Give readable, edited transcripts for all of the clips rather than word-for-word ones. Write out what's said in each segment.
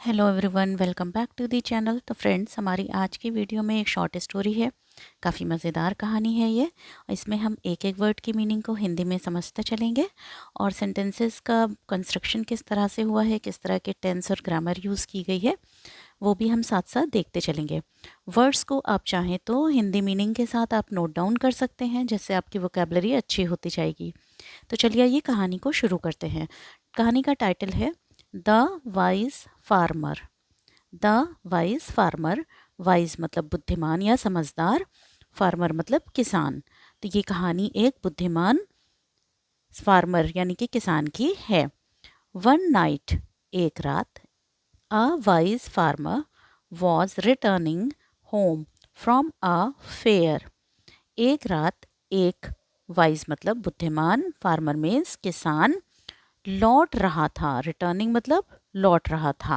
Hello everyone, welcome back to the channel. तो friends, हमारी आज की वीडियो में एक शॉर्ट स्टोरी है। काफ़ी मज़ेदार कहानी है ये। इसमें हम एक एक वर्ड की मीनिंग को हिंदी में समझते चलेंगे और सेंटेंसेस का कंस्ट्रक्शन किस तरह से हुआ है, किस तरह के टेंस और ग्रामर यूज़ की गई है, वो भी हम साथ साथ देखते चलेंगे। वर्ड्स को आप चाहें तो हिंदी मीनिंग के साथ आप नोट डाउन कर सकते हैं, जिससे आपकी वोकेबलरी अच्छी होती जाएगी। तो चलिए ये कहानी को शुरू करते हैं। कहानी का टाइटल है the wise farmer. The wise farmer. Wise मतलब बुद्धिमान या समझदार, फार्मर मतलब किसान। तो ये कहानी एक बुद्धिमान फार्मर यानी कि किसान की है। वन नाइट, एक रात, a wise farmer was returning home from a fair. एक रात एक वाइज मतलब बुद्धिमान, फार्मर मीन्स किसान, लौट रहा था। रिटर्निंग मतलब लौट रहा था।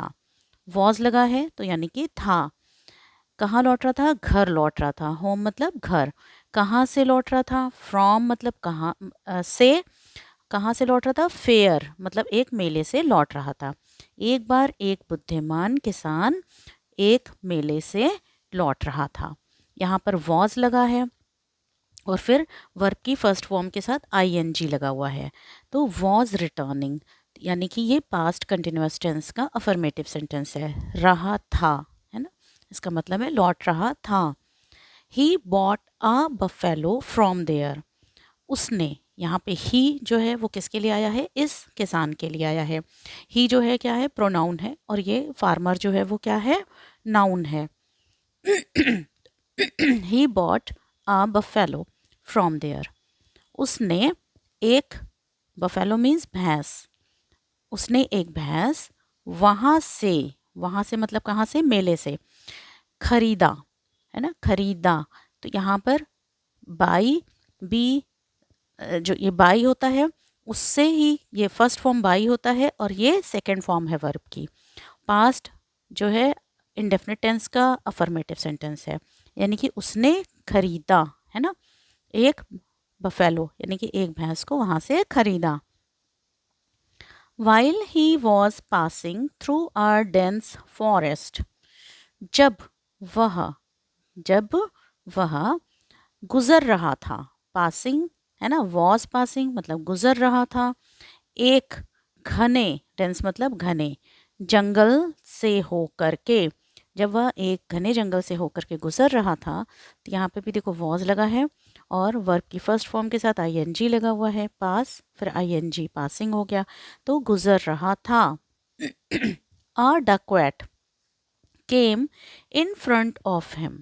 वॉज लगा है तो यानी कि था। कहाँ लौट रहा था? घर लौट रहा था। होम मतलब घर। कहाँ से लौट रहा था? फ्रॉम मतलब कहाँ से। कहाँ से लौट रहा था? फेयर मतलब एक मेले से लौट रहा था। एक बार एक बुद्धिमान किसान एक मेले से लौट रहा था। यहाँ पर वॉज लगा है और फिर वर्ब की फर्स्ट फॉर्म के साथ आईएनजी लगा हुआ है। तो वॉज रिटर्निंग यानी कि ये पास्ट कंटिन्यूअस टेंस का अफर्मेटिव सेंटेंस है। रहा था, है ना, इसका मतलब है लौट रहा था। He bought a buffalo from there. उसने, यहाँ पे ही जो है वो किसके लिए आया है? इस किसान के लिए आया है। ही जो है क्या है? प्रोनाउन है और ये फार्मर जो है वो क्या है? नाउन है। He bought a buffalo from there. उसने एक, बफेलो मीन्स भैंस, उसने एक भैंस वहाँ से मतलब कहाँ से? मेले से खरीदा, है ना, खरीदा। तो यहाँ पर बाई, बी, जो ये बाई होता है उससे ही ये फर्स्ट फॉर्म बाई होता है और ये सेकंड फॉर्म है वर्ब की। पास्ट जो है इंडेफिनिट टेंस का अफर्मेटिव सेंटेंस है, यानी कि उसने खरीदा, है ना, एक बफेलो यानी कि एक भैंस को वहाँ से खरीदा। While he was passing through a dense forest, जब वह जब वह गुजर रहा था। पासिंग, है ना, वॉज पासिंग मतलब गुजर रहा था। एक घने, डेंस मतलब घने, जंगल से होकर के। जब वह एक घने जंगल से होकर के गुजर रहा था, तो यहाँ पे भी देखो वॉज लगा है और वर्ब की फर्स्ट फॉर्म के साथ आईएनजी लगा हुआ है। पास फिर आईएनजी, पासिंग हो गया। तो गुजर रहा था। A dacoit came in front of him.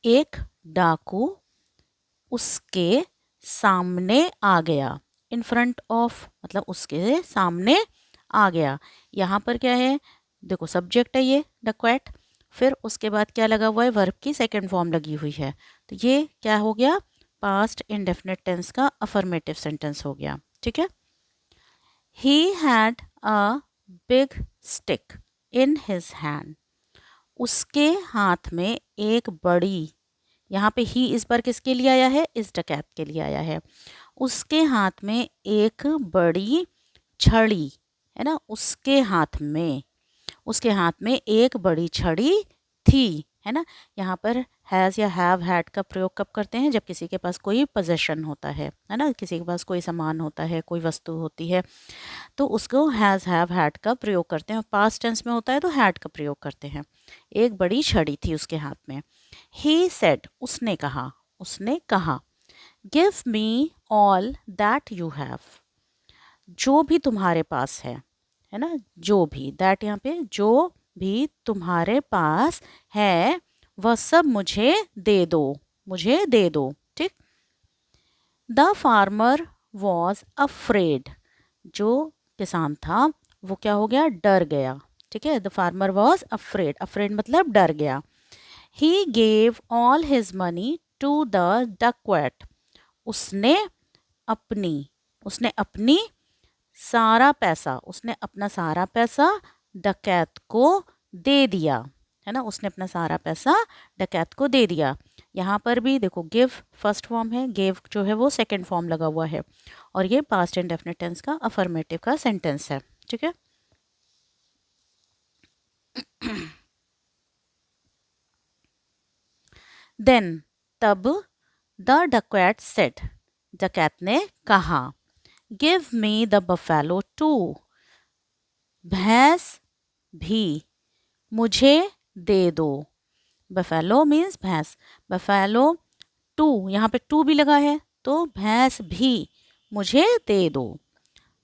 एक डाकू उसके सामने आ गया। इन फ्रंट ऑफ मतलब उसके सामने आ गया। यहाँ पर क्या है? देखो सब्जेक्ट है ये डकैट, फिर उसके बाद क्या लगा हुआ है? वर्ब की सेकंड फॉर्म लगी हुई है। तो ये क्या हो गया? पास्ट इंडेफिनिट टेंस का अफर्मेटिव सेंटेंस हो गया। ठीक है। He had a big stick in his hand. उसके हाथ में एक बड़ी, यहाँ पे ही इस बार किसके लिए आया है? इस डकैत के लिए आया है। उसके हाथ में एक बड़ी छड़ी, है ना, उसके हाथ में एक बड़ी छड़ी थी, है ना। यहाँ पर हैज़ या हैव हैड का प्रयोग कब करते हैं? जब किसी के पास कोई पोजेशन होता है ना, किसी के पास कोई सामान होता है, कोई वस्तु होती है, तो उसको हैज़ हैव हैड का प्रयोग करते हैं। पास्ट टेंस में होता है तो हैड का प्रयोग करते हैं। एक बड़ी छड़ी थी उसके हाथ में। ही सेड, उसने कहा, give me all that you have. जो भी तुम्हारे पास है ना, जो भी, दैट यहाँ पे जो भी तुम्हारे पास है वह सब मुझे दे दो। ठीक। The farmer was afraid. जो किसान था वो क्या हो गया? डर गया। ठीक है। The farmer was afraid, afraid मतलब डर गया। He gave all his money to the dacoit. उसने अपनी उसने अपना सारा पैसा डकैत को दे दिया, है ना। उसने अपना सारा पैसा डकैत को दे दिया। यहाँ पर भी देखो गिव फर्स्ट फॉर्म है, गेव जो है वो सेकंड फॉर्म लगा हुआ है और ये पास्ट इंडेफिनिट टेंस का अफर्मेटिव का सेंटेंस है। ठीक है। देन तब द डकैट सेड, डकैत ने कहा, give me the buffalo too, भैंस भी मुझे दे दो। बफेलो मीन्स भैंस, बफेलो टू, यहाँ पे टू भी लगा है तो भैंस भी मुझे दे दो।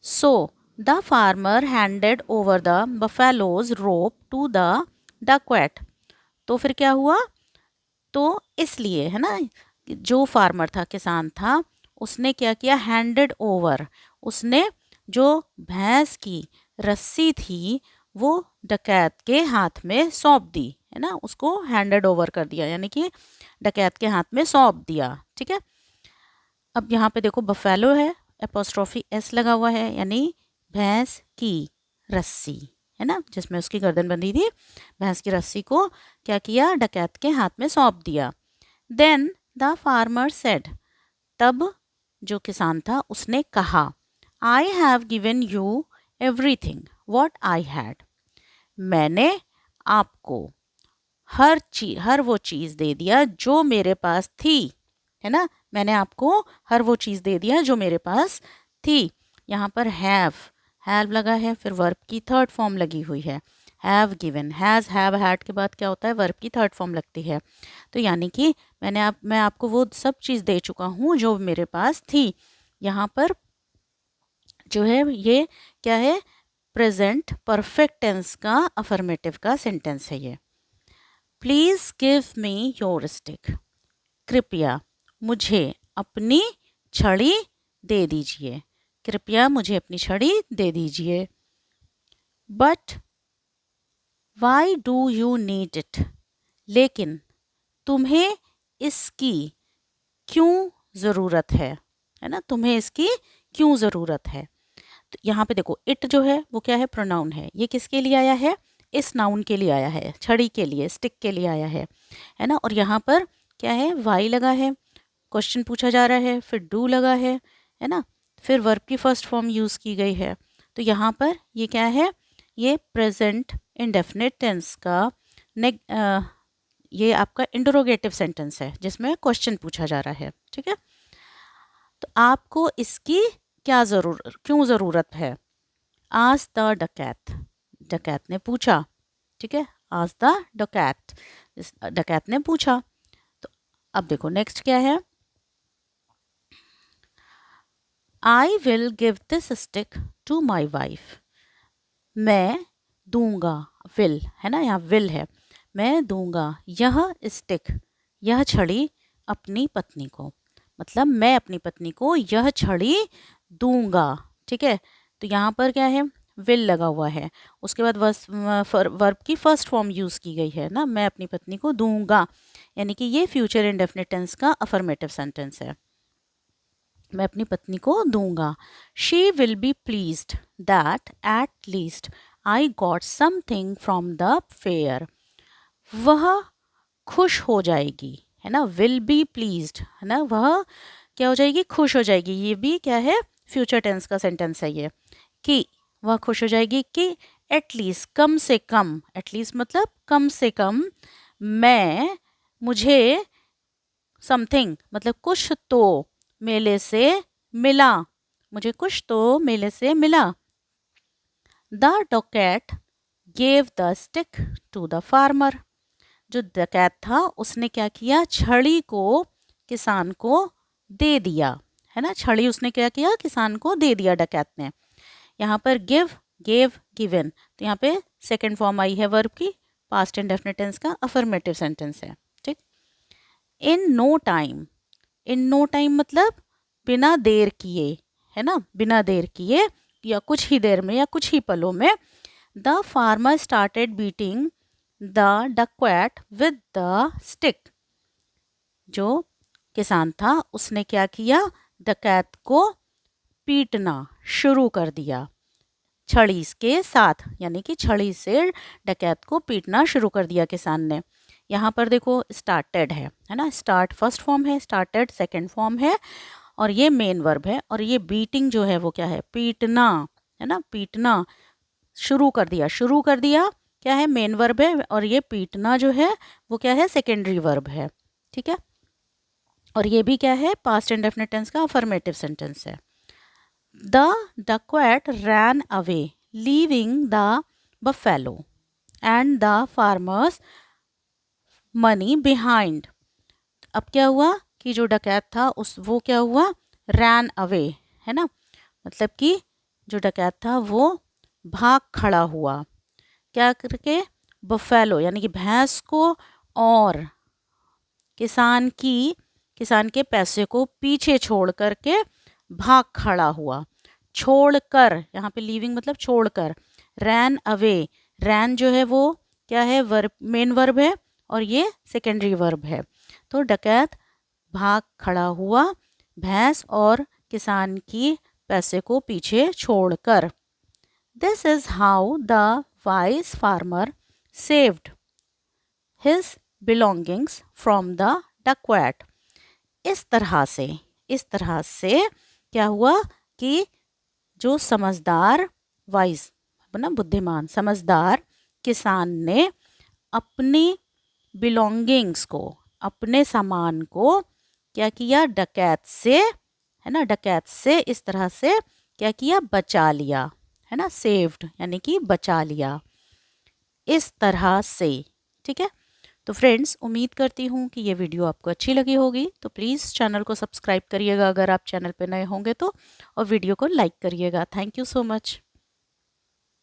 So the farmer handed over the buffalo's rope to the dacoit. तो फिर क्या हुआ, तो इसलिए है ना, जो फार्मर था, किसान था, उसने क्या किया, हैंडेड ओवर, उसने जो भैंस की रस्सी थी वो डकैत के हाथ में सौंप दी, है ना, उसको हैंडेड ओवर कर दिया, यानी कि डकैत के हाथ में सौंप दिया। ठीक है, अब यहाँ पे देखो बफेलो है, एपोस्ट्रोफी एस लगा हुआ है, यानी भैंस की रस्सी, है ना, जिसमें उसकी गर्दन बंधी थी, भैंस की रस्सी को क्या किया, डकैत के हाथ में सौंप दिया। देन द फार्मर सेड, तब जो किसान था उसने कहा, I have given you everything what I had, मैंने आपको हर वो चीज़ दे दिया जो मेरे पास थी, है ना, मैंने आपको हर वो चीज़ दे दिया जो मेरे पास थी। यहाँ पर हैव लगा है, फिर वर्ब की थर्ड फॉर्म लगी हुई है, have given, has have had के बाद क्या होता है, वर्ब की थर्ड फॉर्म लगती है। तो यानी कि मैं आपको वो सब चीज़ दे चुका हूँ जो मेरे पास थी। यहाँ पर जो है ये क्या है, प्रेजेंट परफेक्ट टेंस का अफर्मेटिव का सेंटेंस है ये। Please give me your stick, कृपया मुझे अपनी छड़ी दे दीजिए, कृपया मुझे अपनी छड़ी दे दीजिए। But why do you need it, लेकिन तुम्हें इसकी क्यों ज़रूरत है ना, तुम्हें इसकी क्यों ज़रूरत है। तो यहाँ पे देखो इट जो है वो क्या है, प्रोनाउन है, ये किसके लिए आया है, इस नाउन के लिए आया है, छड़ी के लिए, स्टिक के लिए आया है ना। और यहाँ पर क्या है, वाई लगा है, क्वेश्चन पूछा जा रहा है, फिर डू लगा है ना, फिर वर्ब की फर्स्ट फॉर्म यूज़ की गई है। तो यहाँ पर ये क्या है, ये प्रेजेंट इंडेफिनिट टेंस का ये आपका इंटरोगेटिव सेंटेंस है जिसमें क्वेश्चन पूछा जा रहा है। ठीक है, तो आपको इसकी क्यों ज़रूरत है। आज द डकैत, डकैत ने पूछा, ठीक है, आज द डकैत, इस डकैत ने पूछा। तो अब देखो नेक्स्ट क्या है, I will give this stick to my wife, मैं दूंगा, विल है ना, यहाँ विल है, मैं दूंगा यह स्टिक, यह छड़ी अपनी पत्नी को, मतलब मैं अपनी पत्नी को यह छड़ी दूंगा। ठीक है, तो यहाँ पर क्या है, विल लगा हुआ है, उसके बाद वर्ब की फर्स्ट फॉर्म यूज़ की गई है ना, मैं अपनी पत्नी को दूंगा, यानी कि ये फ्यूचर इंडेफिनिट टेंस का अफर्मेटिव सेंटेंस है, मैं अपनी पत्नी को दूंगा। She will be pleased that at least I got something from the fair, वह खुश हो जाएगी, है ना, विल बी प्लीज्ड, है ना, वह क्या हो जाएगी, खुश हो जाएगी, ये भी क्या है, फ्यूचर टेंस का सेंटेंस है ये, कि वह खुश हो जाएगी कि एटलीस्ट, कम से कम, एटलीस्ट मतलब कम से कम, मुझे समथिंग मतलब कुछ तो मेले से मिला, मुझे कुछ तो मेले से मिला। The dacoit gave the stick to the farmer, जो डकैत था उसने क्या किया, छड़ी को किसान को दे दिया, है ना, छड़ी उसने क्या किया, किसान को दे दिया डकैत ने। यहाँ पर गिव, गेव, गिवन, तो यहाँ पे सेकंड फॉर्म आई है वर्ब की, पास्ट इंडेफिनिट टेंस का अफर्मेटिव सेंटेंस है। ठीक, in no time, in no time मतलब बिना देर किए, है ना, बिना देर किए या कुछ ही देर में या कुछ ही पलों में, the farmer started beating the Duckett with the stick, जो किसान था उसने क्या किया, डकैत को पीटना शुरू कर दिया छड़ी के साथ, यानी कि छड़ी से डकैत को पीटना शुरू कर दिया किसान ने। यहाँ पर देखो स्टार्टेड है ना, स्टार्ट फर्स्ट फॉर्म है, स्टार्टेड सेकंड फॉर्म है, और ये मेन वर्ब है, और ये बीटिंग जो है वो क्या है, पीटना, है ना, पीटना, शुरू कर दिया, शुरू कर दिया क्या है, मेन वर्ब है, और ये पीटना जो है वो क्या है, सेकेंडरी वर्ब है। ठीक है, और ये भी क्या है, पास्ट इंडेफिनिट टेंस का अफर्मेटिव सेंटेंस है। The Duckett ran away leaving the buffalo and the farmers money behind. अब क्या हुआ कि जो डकैत था वो क्या हुआ, रैन अवे, है ना, मतलब कि जो डकैत था वो भाग खड़ा हुआ, क्या करके, बफेलो यानी कि भैंस को, और किसान के पैसे को पीछे छोड़ करके भाग खड़ा हुआ। छोड़कर, यहाँ पे लीविंग मतलब छोड़कर, रैन अवे, रैन जो है वो क्या है, वर्ब, मेन वर्ब है, और ये सेकेंडरी वर्ब है। तो डकैत भाग खड़ा हुआ भैंस और किसान की पैसे को पीछे छोड़कर। This is how the wise farmer saved his belongings from the Duckett. इस तरह से क्या हुआ कि जो समझदार, वाइज ना, बुद्धिमान समझदार किसान ने अपनी बिलोंगिंग्स को, अपने सामान को क्या किया, डकैत से, है ना, डकैत से इस तरह से क्या किया, बचा लिया, है ना, सेव्ड यानी कि बचा लिया, इस तरह से। ठीक है, तो फ्रेंड्स उम्मीद करती हूँ कि ये वीडियो आपको अच्छी लगी होगी, तो प्लीज़ चैनल को सब्सक्राइब करिएगा अगर आप चैनल पे नए होंगे तो, और वीडियो को लाइक करिएगा। Thank you so much.